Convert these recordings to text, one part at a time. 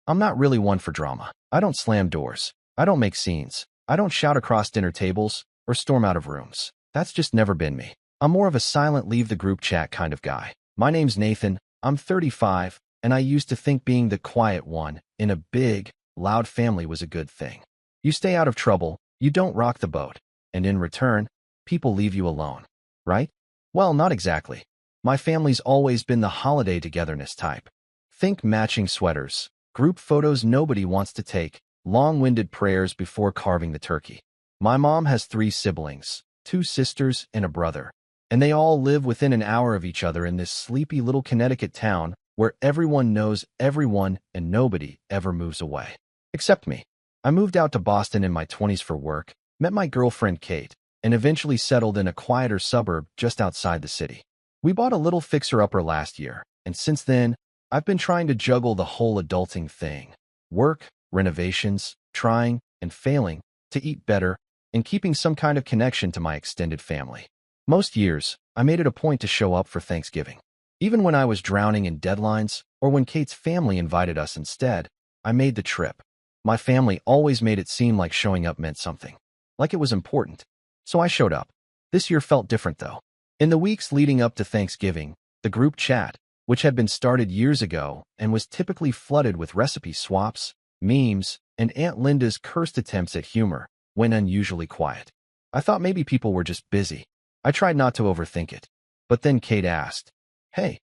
I'm not really one for drama. I don't slam doors. I don't make scenes. I don't shout across dinner tables or storm out of rooms. That's just never been me. I'm more of a silent leave the group chat kind of guy. My name's Nathan. I'm 35, and I used to think being the quiet one in a big, loud family was a good thing. You stay out of trouble, you don't rock the boat, and in return, people leave you alone, right? Well, not exactly. My family's always been the holiday togetherness type. Think matching sweaters, group photos nobody wants to take, long-winded prayers before carving the turkey. My mom has 3 siblings, 2 sisters and a brother, and they all live within an hour of each other in this sleepy little Connecticut town where everyone knows everyone and nobody ever moves away. Except me. I moved out to Boston in my 20s for work, met my girlfriend Kate, and eventually settled in a quieter suburb just outside the city. We bought a little fixer-upper last year, and since then, I've been trying to juggle the whole adulting thing. Work, renovations, trying, and failing, to eat better, and keeping some kind of connection to my extended family. Most years, I made it a point to show up for Thanksgiving. Even when I was drowning in deadlines, or when Kate's family invited us instead, I made the trip. My family always made it seem like showing up meant something, like it was important. So I showed up. This year felt different, though. In the weeks leading up to Thanksgiving, the group chat, which had been started years ago and was typically flooded with recipe swaps, memes, and Aunt Linda's cursed attempts at humor, went unusually quiet. I thought maybe people were just busy. I tried not to overthink it. But then Kate asked, "Hey,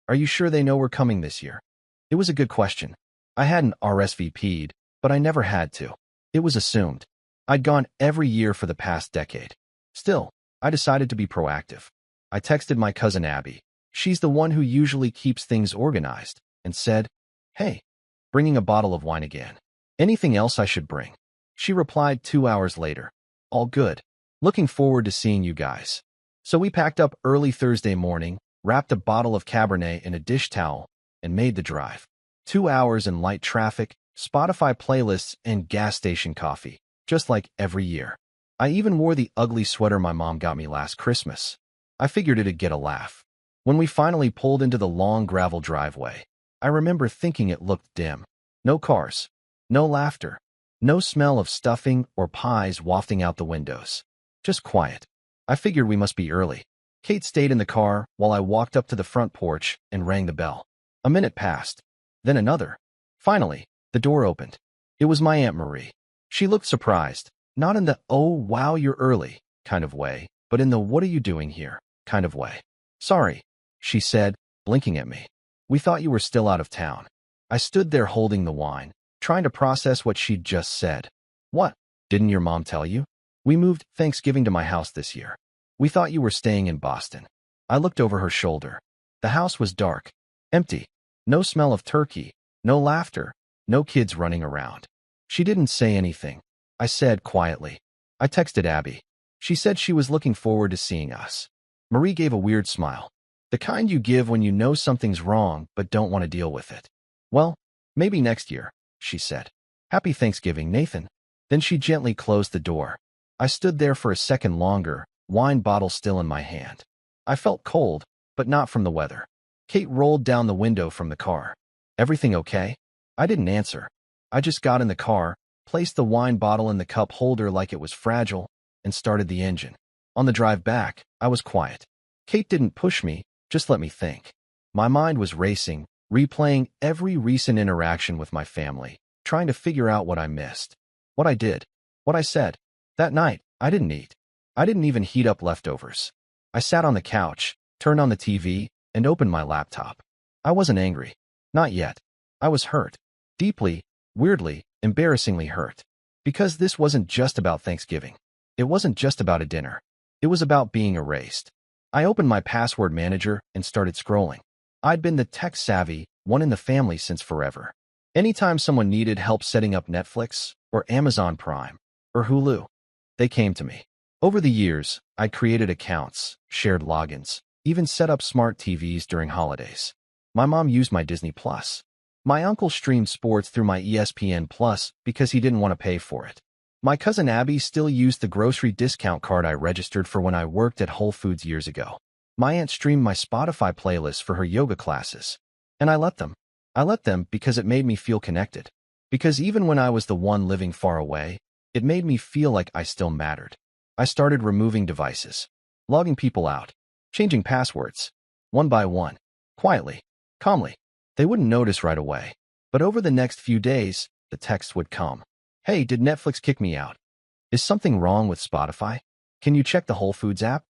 are you sure they know we're coming this year?" It was a good question. I hadn't RSVP'd, but I never had to. It was assumed. I'd gone every year for the past decade. Still, I decided to be proactive. I texted my cousin Abby. She's the one who usually keeps things organized, and said, "Hey, bringing a bottle of wine again. Anything else I should bring?" She replied 2 hours later, "All good. Looking forward to seeing you guys." So we packed up early Thursday morning, wrapped a bottle of Cabernet in a dish towel, and made the drive. 2 hours in light traffic, Spotify playlists, and gas station coffee, just like every year. I even wore the ugly sweater my mom got me last Christmas. I figured it'd get a laugh. When we finally pulled into the long gravel driveway, I remember thinking it looked dim. No cars, no laughter, no smell of stuffing or pies wafting out the windows. Just quiet. I figured we must be early. Kate stayed in the car while I walked up to the front porch and rang the bell. A minute passed, then another. Finally, the door opened. It was my Aunt Marie. She looked surprised, not in the "oh, wow, you're early" kind of way, but in the "what are you doing here" kind of way. "Sorry," she said, blinking at me. "We thought you were still out of town." I stood there holding the wine, trying to process what she'd just said. "What? Didn't your mom tell you? We moved Thanksgiving to my house this year. We thought you were staying in Boston." I looked over her shoulder. The house was dark, empty. No smell of turkey, no laughter, no kids running around. She didn't say anything. I said quietly, "I texted Abby." She said she was looking forward to seeing us. Marie gave a weird smile. The kind you give when you know something's wrong but don't want to deal with it. "Well, maybe next year," she said. "Happy Thanksgiving, Nathan." Then she gently closed the door. I stood there for a second longer, wine bottle still in my hand. I felt cold, but not from the weather. Kate rolled down the window from the car. "Everything okay?" I didn't answer. I just got in the car, placed the wine bottle in the cup holder like it was fragile, and started the engine. On the drive back, I was quiet. Kate didn't push me, just let me think. My mind was racing, replaying every recent interaction with my family, trying to figure out what I missed. What I did. What I said. That night, I didn't eat. I didn't even heat up leftovers. I sat on the couch, turned on the TV, and opened my laptop. I wasn't angry. Not yet. I was hurt. Deeply, weirdly, embarrassingly hurt. Because this wasn't just about Thanksgiving. It wasn't just about a dinner. It was about being erased. I opened my password manager and started scrolling. I'd been the tech-savvy one in the family since forever. Anytime someone needed help setting up Netflix, or Amazon Prime, or Hulu, they came to me. Over the years, I created accounts, shared logins, even set up smart TVs during holidays. My mom used my Disney Plus. My uncle streamed sports through my ESPN Plus because he didn't want to pay for it. My cousin Abby still used the grocery discount card I registered for when I worked at Whole Foods years ago. My aunt streamed my Spotify playlist for her yoga classes. And I let them. I let them because it made me feel connected. Because even when I was the one living far away, it made me feel like I still mattered. I started removing devices, logging people out, changing passwords, one by one, quietly, calmly. They wouldn't notice right away. But over the next few days, the text would come. Hey, did Netflix kick me out? Is something wrong with Spotify? Can you check the Whole Foods app?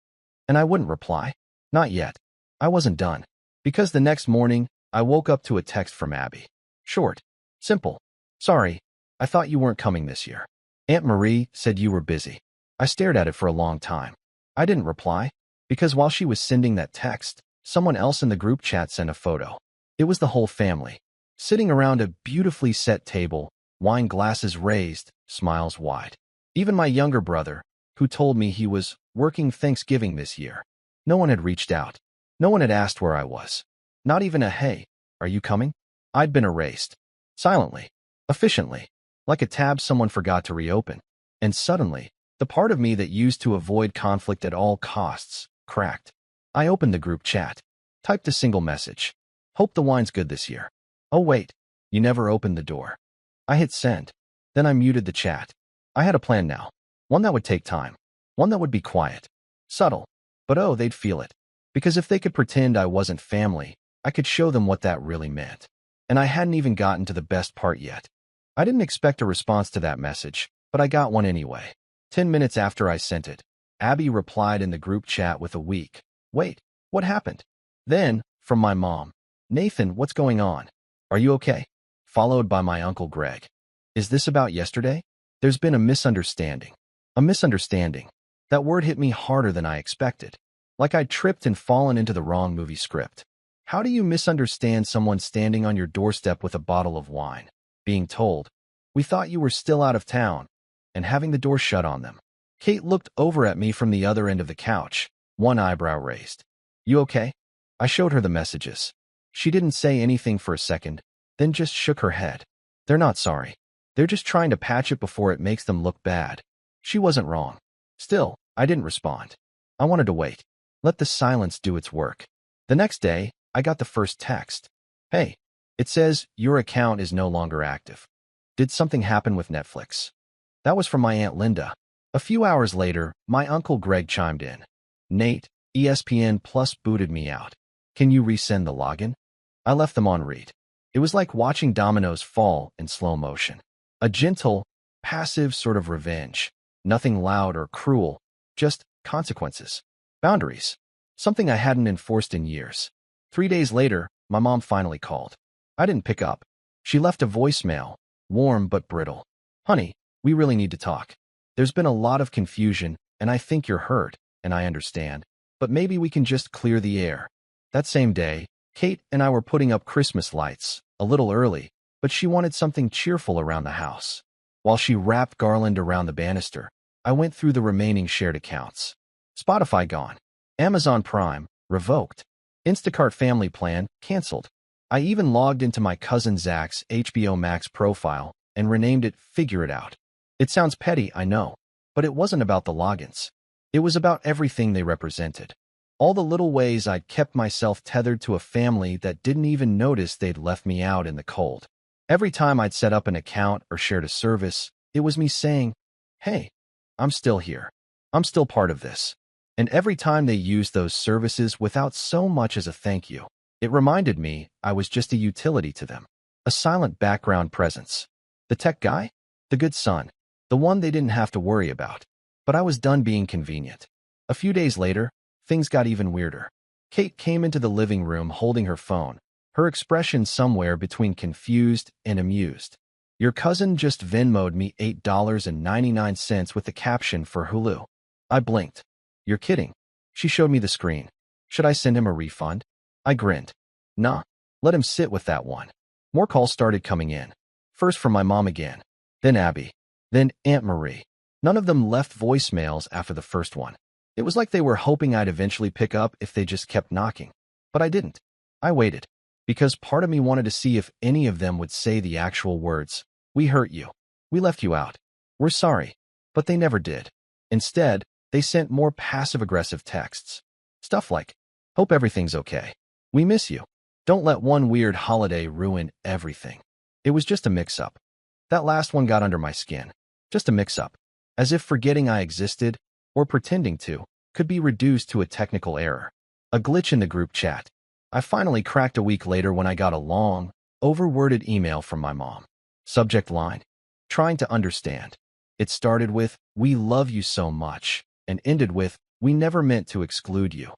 And I wouldn't reply. Not yet. I wasn't done. Because the next morning, I woke up to a text from Abby. Short. Simple. Sorry, I thought you weren't coming this year. Aunt Marie said you were busy. I stared at it for a long time. I didn't reply, because while she was sending that text, someone else in the group chat sent a photo. It was the whole family, sitting around a beautifully set table, wine glasses raised, smiles wide. Even my younger brother, who told me he was working Thanksgiving this year. No one had reached out. No one had asked where I was. Not even a hey, are you coming? I'd been erased. Silently. Efficiently. Like a tab someone forgot to reopen. And suddenly, the part of me that used to avoid conflict at all costs cracked. I opened the group chat. Typed a single message. Hope the wine's good this year. Oh wait, you never opened the door. I hit send. Then I muted the chat. I had a plan now. One that would take time. One that would be quiet. Subtle. But oh, they'd feel it. Because if they could pretend I wasn't family, I could show them what that really meant. And I hadn't even gotten to the best part yet. I didn't expect a response to that message, but I got one anyway. 10 minutes after I sent it, Abby replied in the group chat with a weak, wait, what happened? Then, from my mom, Nathan, what's going on? Are you okay? Followed by my Uncle Greg. Is this about yesterday? There's been a misunderstanding. A misunderstanding. That word hit me harder than I expected. Like I'd tripped and fallen into the wrong movie script. How do you misunderstand someone standing on your doorstep with a bottle of wine, being told, we thought you were still out of town, and having the door shut on them? Kate looked over at me from the other end of the couch, one eyebrow raised. You okay? I showed her the messages. She didn't say anything for a second, then just shook her head. They're not sorry. They're just trying to patch it before it makes them look bad. She wasn't wrong. Still, I didn't respond. I wanted to wait. Let the silence do its work. The next day, I got the first text. Hey, it says your account is no longer active. Did something happen with Netflix? That was from my Aunt Linda. A few hours later, my Uncle Greg chimed in. Nate, ESPN Plus booted me out. Can you resend the login? I left them on read. It was like watching dominoes fall in slow motion. A gentle, passive sort of revenge. Nothing loud or cruel, just consequences. Boundaries. Something I hadn't enforced in years. 3 days later, my mom finally called. I didn't pick up. She left a voicemail, warm but brittle. Honey, we really need to talk. There's been a lot of confusion, and I think you're hurt, and I understand. But maybe we can just clear the air. That same day, Kate and I were putting up Christmas lights, a little early, but she wanted something cheerful around the house. While she wrapped garland around the banister, I went through the remaining shared accounts. Spotify gone. Amazon Prime, revoked. Instacart Family Plan, canceled. I even logged into my cousin Zach's HBO Max profile and renamed it Figure It Out. It sounds petty, I know, but it wasn't about the logins. It was about everything they represented. All the little ways I'd kept myself tethered to a family that didn't even notice they'd left me out in the cold. Every time I'd set up an account or shared a service, it was me saying, hey, I'm still here. I'm still part of this. And every time they used those services without so much as a thank you, it reminded me I was just a utility to them. A silent background presence. The tech guy? The good son. The one they didn't have to worry about. But I was done being convenient. A few days later, things got even weirder. Kate came into the living room holding her phone, her expression somewhere between confused and amused. Your cousin just Venmo'd me $8.99 with the caption for Hulu. I blinked. You're kidding. She showed me the screen. Should I send him a refund? I grinned. Nah, let him sit with that one. More calls started coming in. First from my mom again. Then Abby. Then Aunt Marie. None of them left voicemails after the first one. It was like they were hoping I'd eventually pick up if they just kept knocking. But I didn't. I waited. Because part of me wanted to see if any of them would say the actual words. We hurt you. We left you out. We're sorry. But they never did. Instead, they sent more passive-aggressive texts. Stuff like, hope everything's okay. We miss you. Don't let one weird holiday ruin everything. It was just a mix-up. That last one got under my skin. Just a mix-up. As if forgetting I existed, or pretending to, could be reduced to a technical error. A glitch in the group chat. I finally cracked a week later when I got a long, overworded email from my mom. Subject line: trying to understand. It started with, "We love you so much," and ended with, "We never meant to exclude you."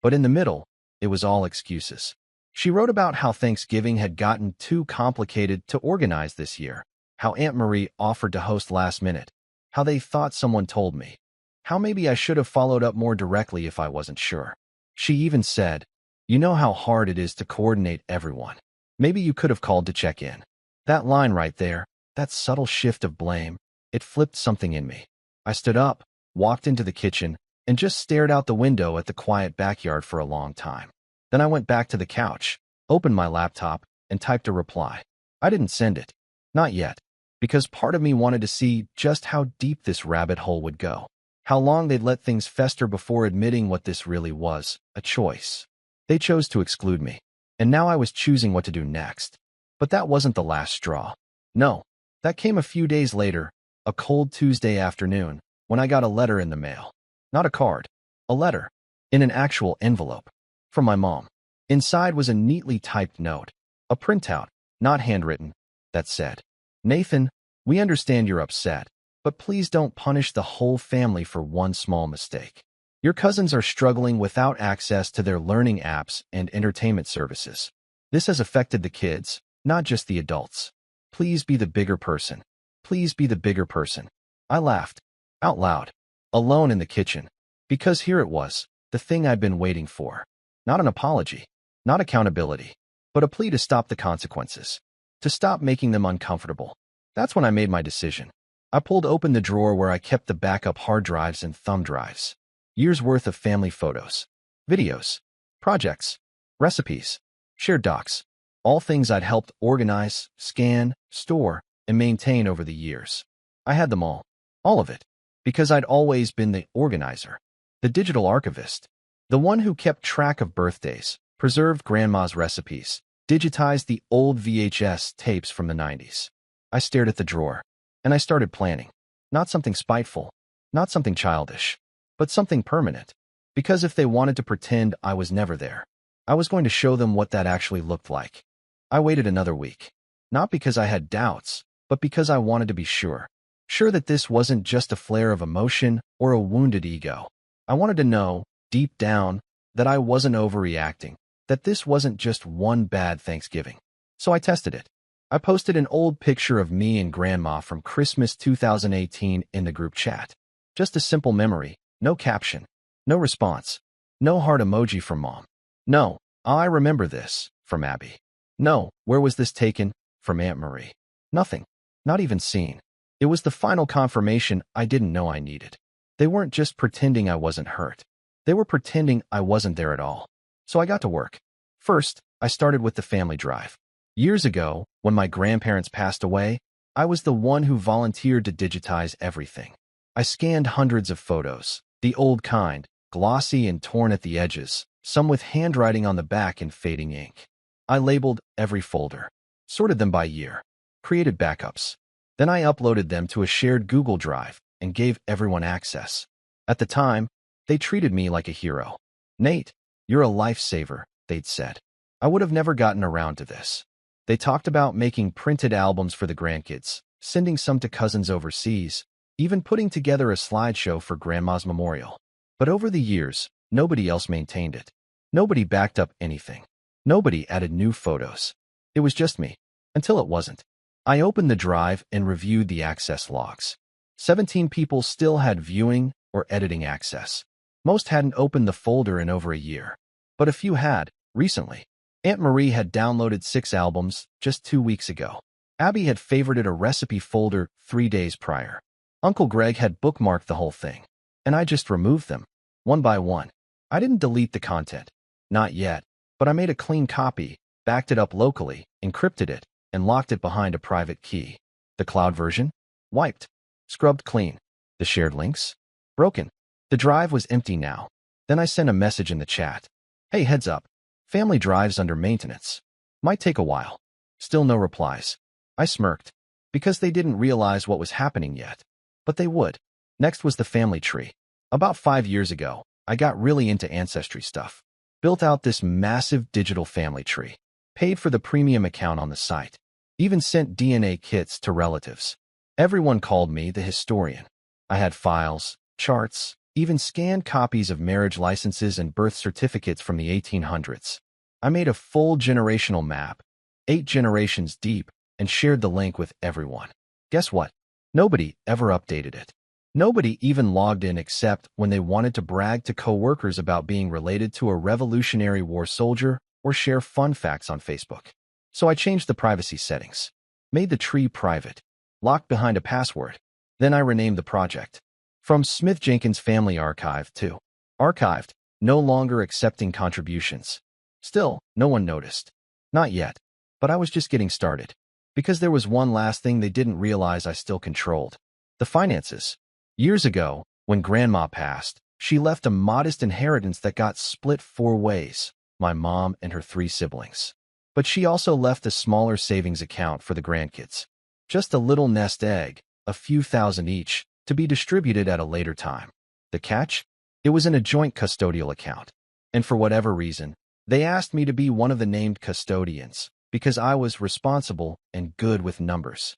But in the middle, it was all excuses. She wrote about how Thanksgiving had gotten too complicated to organize this year, how Aunt Marie offered to host last minute, how they thought someone told me, how maybe I should have followed up more directly if I wasn't sure. She even said, "You know how hard it is to coordinate everyone. Maybe you could have called to check in." That line right there, that subtle shift of blame, it flipped something in me. I stood up, walked into the kitchen, and just stared out the window at the quiet backyard for a long time. Then I went back to the couch, opened my laptop, and typed a reply. I didn't send it. Not yet. Because part of me wanted to see just how deep this rabbit hole would go. How long they'd let things fester before admitting what this really was, a choice. They chose to exclude me. And now I was choosing what to do next. But that wasn't the last straw. No. That came a few days later, a cold Tuesday afternoon, when I got a letter in the mail. Not a card. A letter. In an actual envelope. From my mom. Inside was a neatly typed note. A printout, not handwritten, that said, "Nathan, we understand you're upset, but please don't punish the whole family for one small mistake. Your cousins are struggling without access to their learning apps and entertainment services. This has affected the kids, not just the adults. Please be the bigger person. Please be the bigger person." I laughed. Out loud. Alone in the kitchen. Because here it was, the thing I'd been waiting for. Not an apology. Not accountability. But a plea to stop the consequences. To stop making them uncomfortable. That's when I made my decision. I pulled open the drawer where I kept the backup hard drives and thumb drives. Years worth of family photos. Videos. Projects. Recipes. Shared docs. All things I'd helped organize, scan, store, and maintain over the years. I had them all. All of it. Because I'd always been the organizer. The digital archivist. The one who kept track of birthdays, preserved grandma's recipes, digitized the old VHS tapes from the 90s. I stared at the drawer, and I started planning. Not something spiteful, not something childish, but something permanent. Because if they wanted to pretend I was never there, I was going to show them what that actually looked like. I waited another week. Not because I had doubts, but because I wanted to be sure. Sure that this wasn't just a flare of emotion or a wounded ego. I wanted to know, deep down, that I wasn't overreacting, that this wasn't just one bad Thanksgiving. So I tested it. I posted an old picture of me and Grandma from Christmas 2018 in the group chat. Just a simple memory, no caption, no response, no heart emoji from Mom. No, I remember this, from Abby. No, where was this taken, from Aunt Marie. Nothing, not even seen. It was the final confirmation I didn't know I needed. They weren't just pretending I wasn't hurt. They were pretending I wasn't there at all. So I got to work. First, I started with the family drive. Years ago, when my grandparents passed away, I was the one who volunteered to digitize everything. I scanned hundreds of photos, the old kind, glossy and torn at the edges, some with handwriting on the back and fading ink. I labeled every folder, sorted them by year, created backups. Then I uploaded them to a shared Google Drive and gave everyone access. At the time, they treated me like a hero. "Nate, you're a lifesaver," they'd said. I would have never gotten around to this. They talked about making printed albums for the grandkids, sending some to cousins overseas, even putting together a slideshow for Grandma's memorial. But over the years, nobody else maintained it. Nobody backed up anything. Nobody added new photos. It was just me. Until it wasn't. I opened the drive and reviewed the access logs. 17 people still had viewing or editing access. Most hadn't opened the folder in over a year. But a few had, recently. Aunt Marie had downloaded 6 albums just 2 weeks ago. Abby had favorited a recipe folder 3 days prior. Uncle Greg had bookmarked the whole thing. And I just removed them, one by one. I didn't delete the content. Not yet. But I made a clean copy, backed it up locally, encrypted it, and locked it behind a private key. The cloud version? Wiped. Scrubbed clean. The shared links? Broken. The drive was empty now. Then I sent a message in the chat. "Hey, heads up. Family drive's under maintenance. Might take a while." Still no replies. I smirked. because they didn't realize what was happening yet. But they would. Next was the family tree. About 5 years ago, I got really into ancestry stuff. Built out this massive digital family tree. Paid for the premium account on the site. Even sent DNA kits to relatives. Everyone called me the historian. I had files, charts, even scanned copies of marriage licenses and birth certificates from the 1800s. I made a full generational map, 8 generations deep, and shared the link with everyone. Guess what? Nobody ever updated it. Nobody even logged in except when they wanted to brag to coworkers about being related to a Revolutionary War soldier or share fun facts on Facebook. So I changed the privacy settings, made the tree private, locked behind a password. Then I renamed the project from Smith Jenkins Family Archive to Archived, no longer accepting contributions. Still, no one noticed. Not yet, but I was just getting started. Because there was one last thing they didn't realize I still controlled. The finances. Years ago, when Grandma passed, she left a modest inheritance that got split 4 ways, my mom and her 3 siblings. But she also left a smaller savings account for the grandkids. Just a little nest egg, a few thousand each, to be distributed at a later time. The catch? It was in a joint custodial account. And for whatever reason, they asked me to be one of the named custodians, because I was responsible and good with numbers.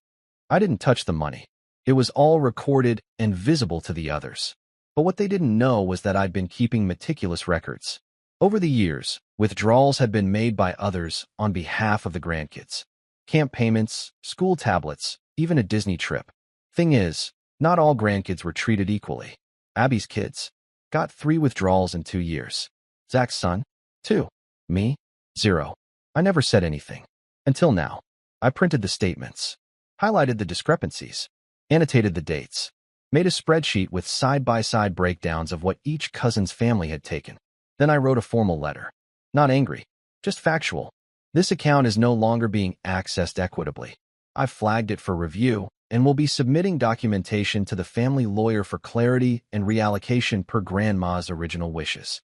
I didn't touch the money. It was all recorded and visible to the others. But what they didn't know was that I'd been keeping meticulous records. Over the years, withdrawals had been made by others on behalf of the grandkids. Camp payments, school tablets, even a Disney trip. Thing is, not all grandkids were treated equally. Abby's kids got 3 withdrawals in 2 years. Zach's son, 2. Me, 0. I never said anything. Until now. I printed the statements, highlighted the discrepancies, annotated the dates, made a spreadsheet with side-by-side breakdowns of what each cousin's family had taken. Then I wrote a formal letter. Not angry, just factual. This account is no longer being accessed equitably. I've flagged it for review and will be submitting documentation to the family lawyer for clarity and reallocation per Grandma's original wishes.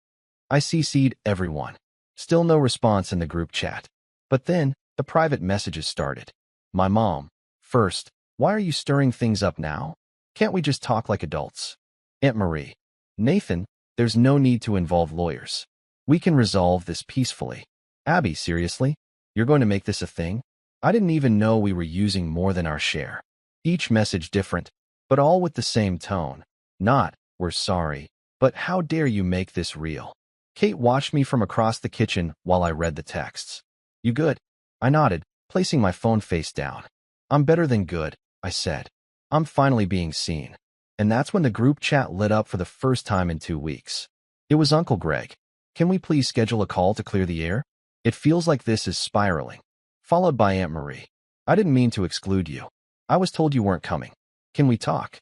I CC'd everyone. Still no response in the group chat. But then, the private messages started. My mom, first, why are you stirring things up now? Can't we just talk like adults? Aunt Marie, Nathan, there's no need to involve lawyers. We can resolve this peacefully. Abby, seriously? You're going to make this a thing? I didn't even know we were using more than our share. Each message different, but all with the same tone. Not, we're sorry, but how dare you make this real? Kate watched me from across the kitchen while I read the texts. You good? I nodded, placing my phone face down. I'm better than good, I said. I'm finally being seen. And that's when the group chat lit up for the first time in 2 weeks. It was Uncle Greg. Can we please schedule a call to clear the air? It feels like this is spiraling. Followed by Aunt Marie. I didn't mean to exclude you. I was told you weren't coming. Can we talk?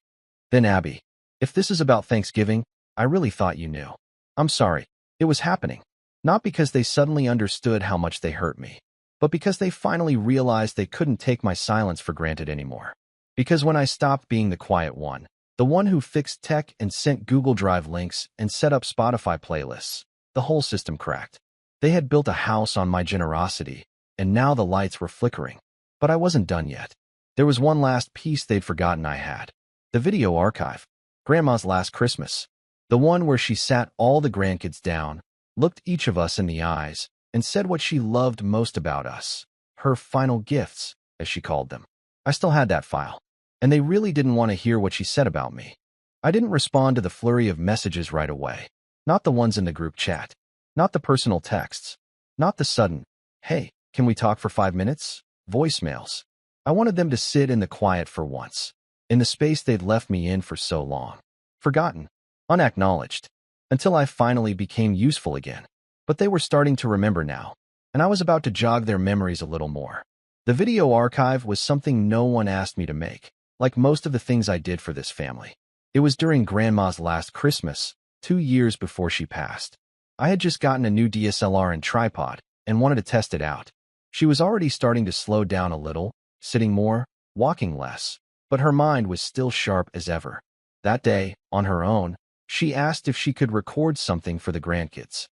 Then Abby. If this is about Thanksgiving, I really thought you knew. I'm sorry. It was happening. Not because they suddenly understood how much they hurt me, but because they finally realized they couldn't take my silence for granted anymore. Because when I stopped being the quiet one, the one who fixed tech and sent Google Drive links and set up Spotify playlists, the whole system cracked. They had built a house on my generosity, and now the lights were flickering. But I wasn't done yet. There was one last piece they'd forgotten I had. The video archive. Grandma's last Christmas. The one where she sat all the grandkids down, looked each of us in the eyes, and said what she loved most about us. Her final gifts, as she called them. I still had that file. And they really didn't want to hear what she said about me. I didn't respond to the flurry of messages right away. Not the ones in the group chat. Not the personal texts. Not the sudden, hey, can we talk for 5 minutes? Voicemails. I wanted them to sit in the quiet for once. In the space they'd left me in for so long. Forgotten. Unacknowledged. Until I finally became useful again. But they were starting to remember now. And I was about to jog their memories a little more. The video archive was something no one asked me to make. Like most of the things I did for this family. It was during Grandma's last Christmas, 2 years before she passed. I had just gotten a new DSLR and tripod, and wanted to test it out. She was already starting to slow down a little, sitting more, walking less, but her mind was still sharp as ever. That day, on her own, she asked if she could record something for the grandkids.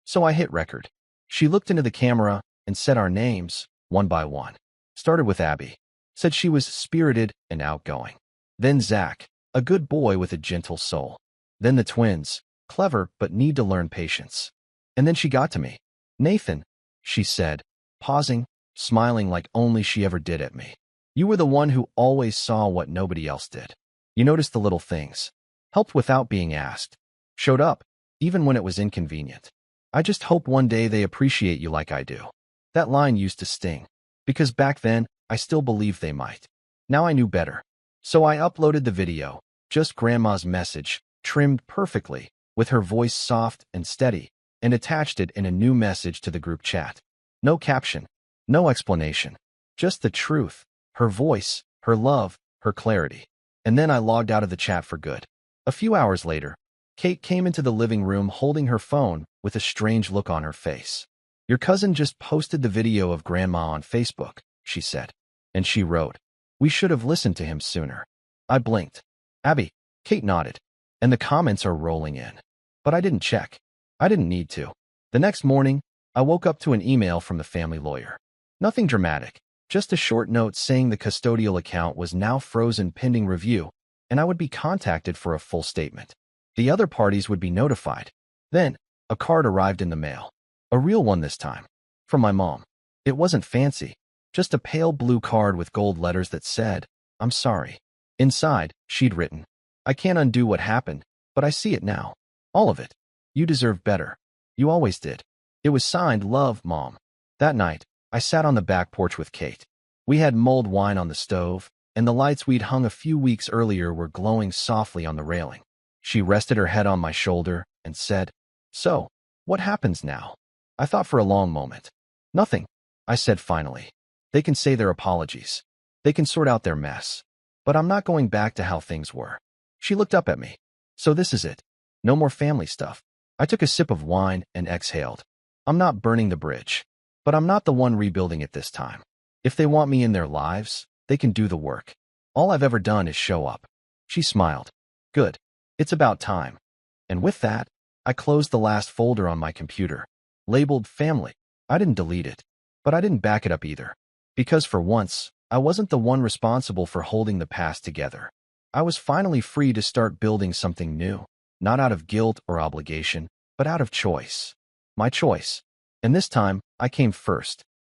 So I hit record. She looked into the camera and said our names, one by one. Started with Abby. Said she was spirited and outgoing. Then Zach, a good boy with a gentle soul. Then the twins, clever but need to learn patience. And then she got to me. Nathan, she said, pausing, smiling like only she ever did at me. You were the one who always saw what nobody else did. You noticed the little things. Helped without being asked. Showed up, even when it was inconvenient. I just hope one day they appreciate you like I do. That line used to sting. Because back then, I still believed they might. Now I knew better. So I uploaded the video, just Grandma's message, trimmed perfectly, with her voice soft and steady, and attached it in a new message to the group chat. No caption, no explanation, just the truth, her voice, her love, her clarity. And then I logged out of the chat for good. A few hours later, Kate came into the living room holding her phone with a strange look on her face. Your cousin just posted the video of Grandma on Facebook, she said. And she wrote, we should have listened to him sooner. I blinked. Abby, Kate nodded. And the comments are rolling in. But I didn't check. I didn't need to. The next morning, I woke up to an email from the family lawyer. Nothing dramatic, just a short note saying the custodial account was now frozen pending review, and I would be contacted for a full statement. The other parties would be notified. Then, a card arrived in the mail. A real one this time. From my mom. It wasn't fancy. Just a pale blue card with gold letters that said, I'm sorry. Inside, she'd written, I can't undo what happened, but I see it now. All of it. You deserve better. You always did. It was signed, Love, Mom. That night, I sat on the back porch with Kate. We had mulled wine on the stove, and the lights we'd hung a few weeks earlier were glowing softly on the railing. She rested her head on my shoulder and said, So, what happens now? I thought for a long moment. Nothing, I said finally. They can say their apologies. They can sort out their mess. But I'm not going back to how things were. She looked up at me. So this is it. No more family stuff. I took a sip of wine and exhaled. I'm not burning the bridge. But I'm not the one rebuilding it this time. If they want me in their lives, they can do the work. All I've ever done is show up. She smiled. Good. It's about time. And with that, I closed the last folder on my computer, labeled Family. I didn't delete it, but I didn't back it up either. Because for once, I wasn't the one responsible for holding the past together. I was finally free to start building something new, not out of guilt or obligation, but out of choice. My choice. And this time, I came first.